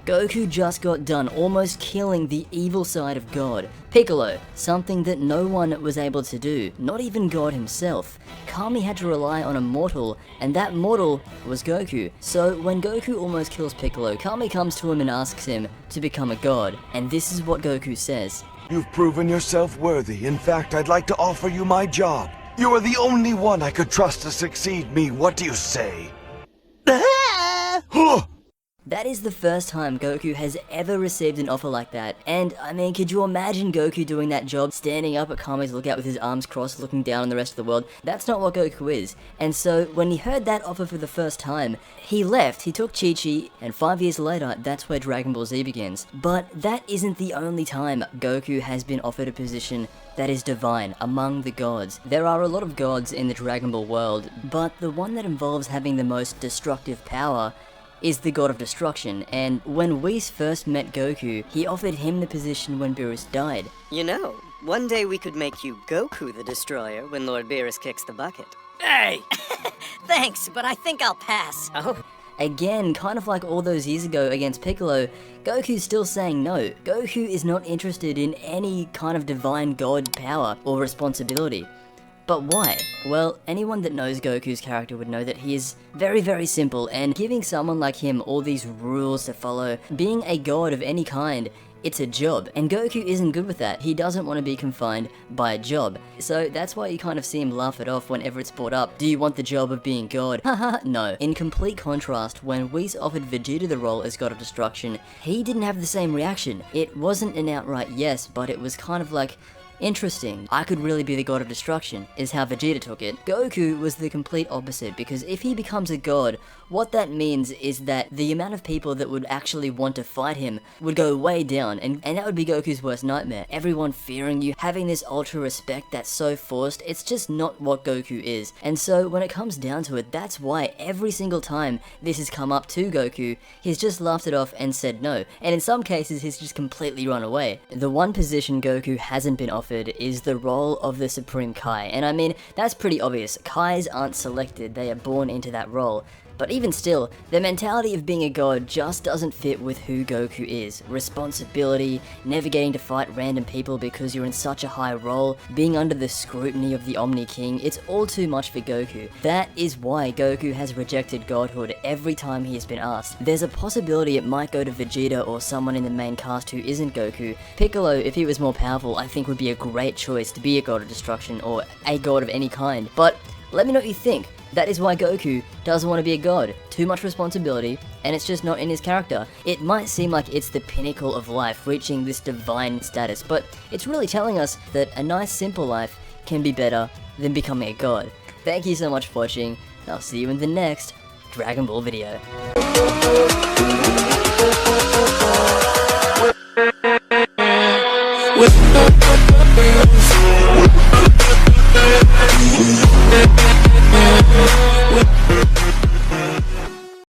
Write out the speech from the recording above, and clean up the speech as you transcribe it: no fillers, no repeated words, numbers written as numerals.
Goku just got done almost killing the evil side of God, Piccolo, something that no one was able to do, not even God himself. Kami had to rely on a mortal, and that mortal was Goku. So when Goku almost kills Piccolo, Kami comes to him and asks him to become a god, and this is what Goku says. You've proven yourself worthy. In fact, I'd like to offer you my job. You are the only one I could trust to succeed me. What do you say? That is the first time Goku has ever received an offer like that, and I mean, could you imagine Goku doing that job, standing up at Kami's lookout with his arms crossed, looking down on the rest of the world? That's not what Goku is. And so, when he heard that offer for the first time, he left, he took Chi-Chi, and 5 years later, that's where Dragon Ball Z begins. But that isn't the only time Goku has been offered a position that is divine, among the gods. There are a lot of gods in the Dragon Ball world, but the one that involves having the most destructive power is the god of destruction, and when Whis first met Goku, he offered him the position when Beerus died. You know, one day we could make you Goku the Destroyer when Lord Beerus kicks the bucket. Hey! Thanks, but I think I'll pass. Oh. Again, kind of like all those years ago against Piccolo, Goku's still saying no. Goku is not interested in any kind of divine god power or responsibility. But why? Well, anyone that knows Goku's character would know that he is very, very simple, and giving someone like him all these rules to follow, being a god of any kind, it's a job, and Goku isn't good with that. He doesn't want to be confined by a job. So that's why you kind of see him laugh it off whenever it's brought up. Do you want the job of being God? Haha, no. In complete contrast, when Whis offered Vegeta the role as God of Destruction, he didn't have the same reaction. It wasn't an outright yes, but it was kind of like, interesting, I could really be the god of destruction, is how Vegeta took it. Goku was the complete opposite, because if he becomes a god, what that means is that the amount of people that would actually want to fight him would go way down, and that would be Goku's worst nightmare. Everyone fearing you, having this ultra respect that's so forced, it's just not what Goku is. And so when it comes down to it, that's why every single time this has come up to Goku, he's just laughed it off and said no. And in some cases, he's just completely run away. The one position Goku hasn't been offered is the role of the Supreme Kai, and I mean, that's pretty obvious. Kais aren't selected, they are born into that role. But even still, the mentality of being a god just doesn't fit with who Goku is. Responsibility, never getting to fight random people because you're in such a high role, being under the scrutiny of the Omni King, it's all too much for Goku. That is why Goku has rejected godhood every time he has been asked. There's a possibility it might go to Vegeta or someone in the main cast who isn't Goku. Piccolo, if he was more powerful, I think would be a great choice to be a god of destruction or a god of any kind. But let me know what you think. That is why Goku doesn't want to be a god. Too much responsibility, and it's just not in his character. It might seem like it's the pinnacle of life, reaching this divine status, but it's really telling us that a nice simple life can be better than becoming a god. Thank you so much for watching, and I'll see you in the next Dragon Ball video. With